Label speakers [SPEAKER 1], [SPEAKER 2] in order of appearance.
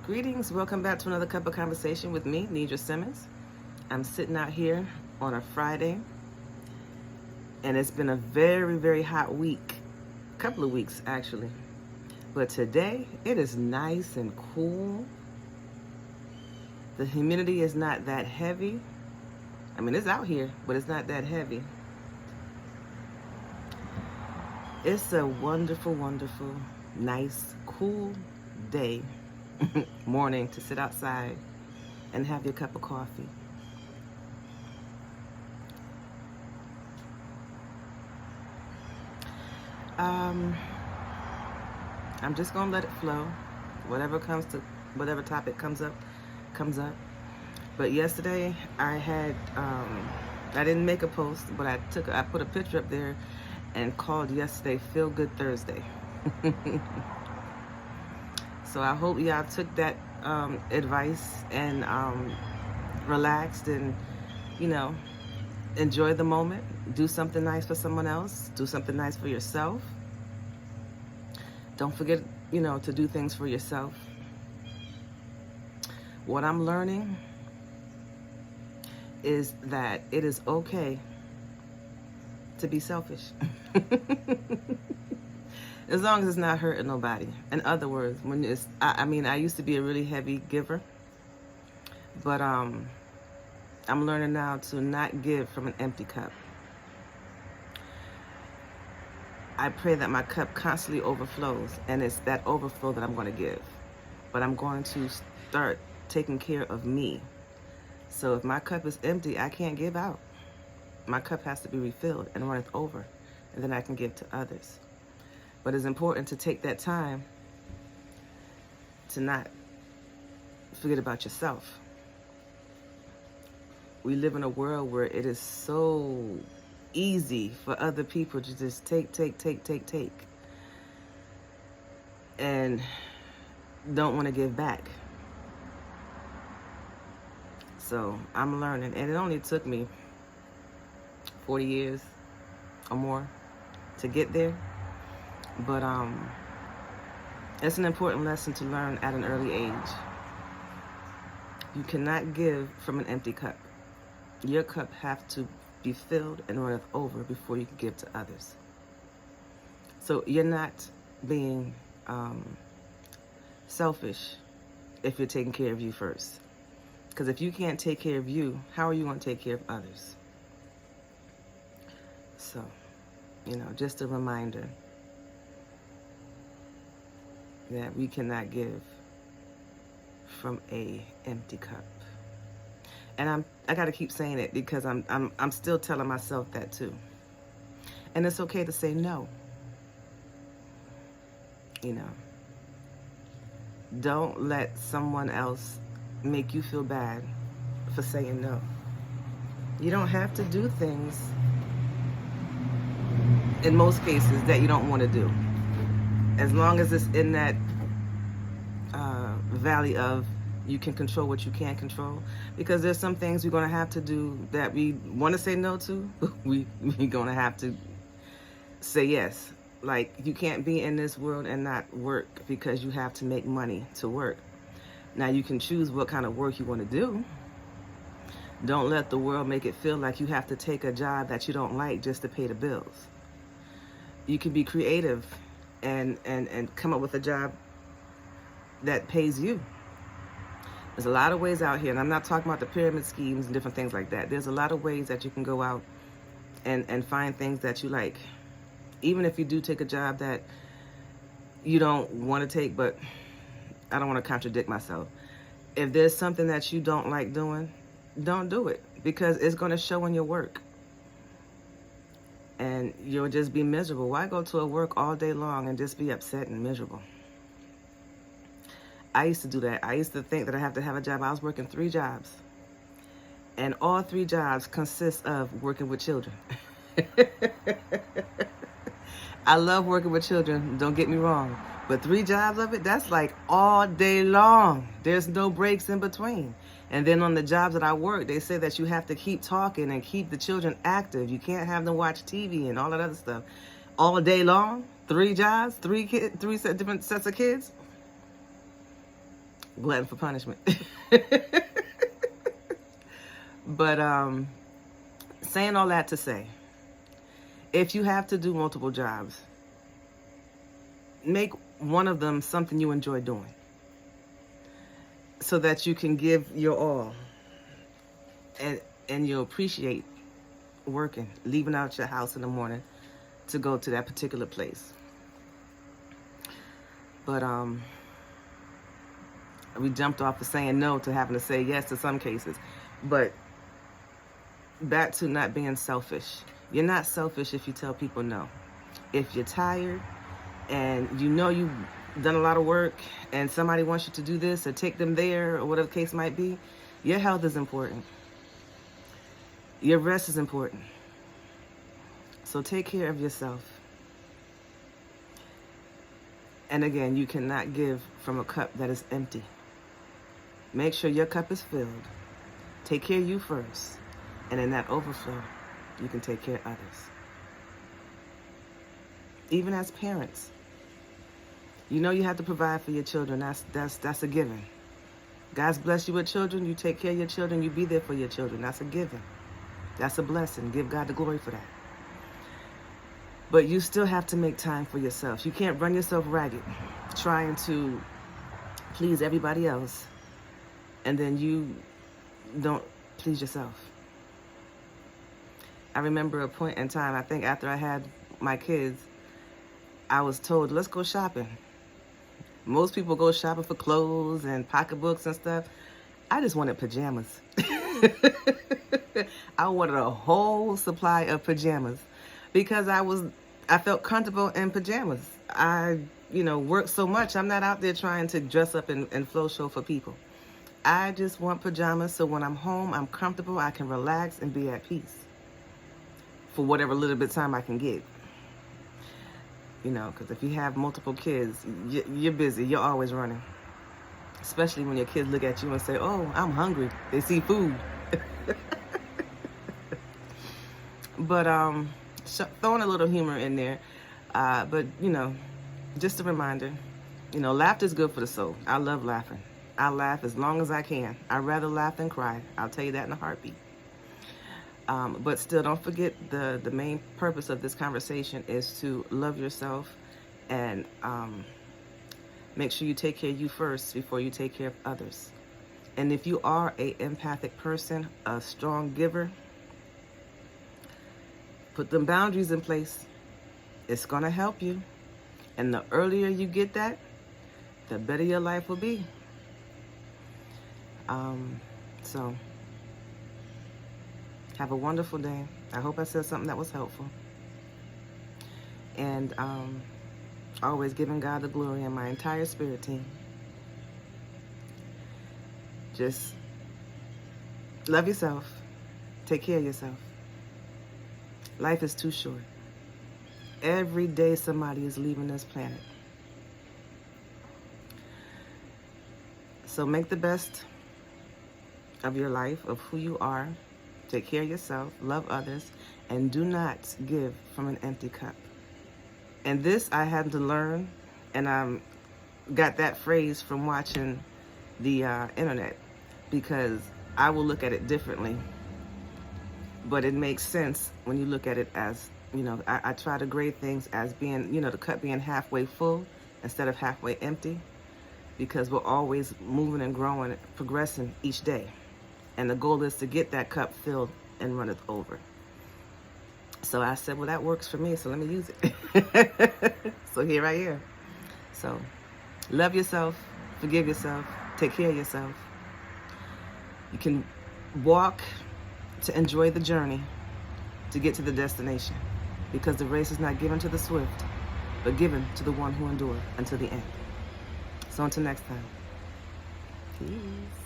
[SPEAKER 1] Greetings, welcome back to another cup of conversation with me, Nidra Simmons. I'm sitting out here on a Friday, and it's been a very hot week, couple of weeks actually. But today, it is nice and cool. The humidity is not that heavy. I mean, it's out here, but it's not that heavy. It's a wonderful, nice, cool day, morning to sit outside and have your cup of coffee. I'm just gonna let it flow. Whatever topic comes up. But yesterday I didn't make a post, but I put a picture up there and called yesterday Feel Good Thursday. So I hope y'all took that advice and relaxed and, enjoy the moment. Do something nice for someone else. Do something nice for yourself. Don't forget, to do things for yourself. What I'm learning is that it is okay to be selfish. As long as it's not hurting nobody. In other words, I used to be a really heavy giver, but I'm learning now to not give from an empty cup. I pray that my cup constantly overflows, and it's that overflow that I'm going to give. But I'm going to start taking care of me. So if my cup is empty, I can't give out. My cup has to be refilled and runneth over, and then I can give to others. But it's important to take that time to not forget about yourself. We live in a world where it is so easy for other people to just take, and don't want to give back. So I'm learning, and it only took me 40 years or more to get there. But it's an important lesson to learn at an early age. You cannot give from an empty cup. Your cup has to be filled and runneth over before you can give to others. So you're not being selfish if you're taking care of you first. Because if you can't take care of you, how are you going to take care of others? So, just a reminder that we cannot give from a empty cup. And I got to keep saying it because I'm still telling myself that too. And it's okay to say no. Don't let someone else make you feel bad for saying no. You don't have to do things in most cases that you don't want to do. As long as it's in that valley of you can control what you can't control. Because there's some things we're going to have to do that we want to say no to, but we're going to have to say yes. Like, you can't be in this world and not work because you have to make money to work. Now, you can choose what kind of work you want to do. Don't let the world make it feel like you have to take a job that you don't like just to pay the bills. You can be creative and come up with a job that pays you. There's a lot of ways out here, and I'm not talking about the pyramid schemes and different things like that. There's a lot of ways that you can go out and find things that you like. Even if you do take a job that you don't want to take, but I don't want to contradict myself. If there's something that you don't like doing, don't do it, because it's going to show in your work. And you'll just be miserable. Why go to a work all day long and just be upset and miserable? I used to do that. I used to think that I have to have a job. I was working 3 jobs. And all 3 jobs consist of working with children. I love working with children, don't get me wrong. But 3 jobs of it, that's like all day long. There's no breaks in between. And then on the jobs that I work, they say that you have to keep talking and keep the children active. You can't have them watch TV and all that other stuff. All day long, 3 jobs, 3 different sets of kids. glutton for punishment. But saying all that to say, if you have to do multiple jobs, make one of them something you enjoy doing so that you can give your all, and you'll appreciate working, leaving out your house in the morning to go to that particular place. But we jumped off of saying no to having to say yes to some cases. But back to not being selfish. You're not selfish if you tell people no. If you're tired and you know you've done a lot of work and somebody wants you to do this or take them there or whatever the case might be, your health is important. Your rest is important. So take care of yourself. And again, you cannot give from a cup that is empty. Make sure your cup is filled. Take care of you first. And in that overflow, you can take care of others. Even as parents, you know you have to provide for your children. That's a given. God's blessed you with children. You take care of your children. You be there for your children. That's a given. That's a blessing. Give God the glory for that. But you still have to make time for yourself. You can't run yourself ragged trying to please everybody else, and then you don't please yourself. I remember a point in time, I think after I had my kids, I was told, let's go shopping. Most people go shopping for clothes and pocketbooks and stuff. I just wanted pajamas. I wanted a whole supply of pajamas because I felt comfortable in pajamas. I work so much. I'm not out there trying to dress up and flow show for people. I just want pajamas so when I'm home, I'm comfortable, I can relax and be at peace for whatever little bit of time I can get. Because if you have multiple kids, you're busy. You're always running. Especially when your kids look at you and say, oh, I'm hungry. They see food. But throwing a little humor in there. But, just a reminder, laughter is good for the soul. I love laughing. I laugh as long as I can. I'd rather laugh than cry. I'll tell you that in a heartbeat. But still, don't forget the main purpose of this conversation is to love yourself and make sure you take care of you first before you take care of others. And if you are an empathic person, a strong giver, put them boundaries in place. It's going to help you. And the earlier you get that, the better your life will be. So, have a wonderful day. I hope I said something that was helpful. And always giving God the glory and my entire spirit team. Just love yourself. Take care of yourself. Life is too short. Every day somebody is leaving this planet. So make the best of your life, of who you are. Take care of yourself, love others, and do not give from an empty cup. And this I had to learn, and I got that phrase from watching the internet, because I will look at it differently. But it makes sense when you look at it as, I try to grade things as being, the cup being halfway full instead of halfway empty, because we're always moving and growing, progressing each day. And the goal is to get that cup filled and runneth over. So I said, well, that works for me, so let me use it. So here I am. So love yourself, forgive yourself, take care of yourself. You can walk to enjoy the journey to get to the destination, because the race is not given to the swift, but given to the one who endures until the end. So until next time. Peace.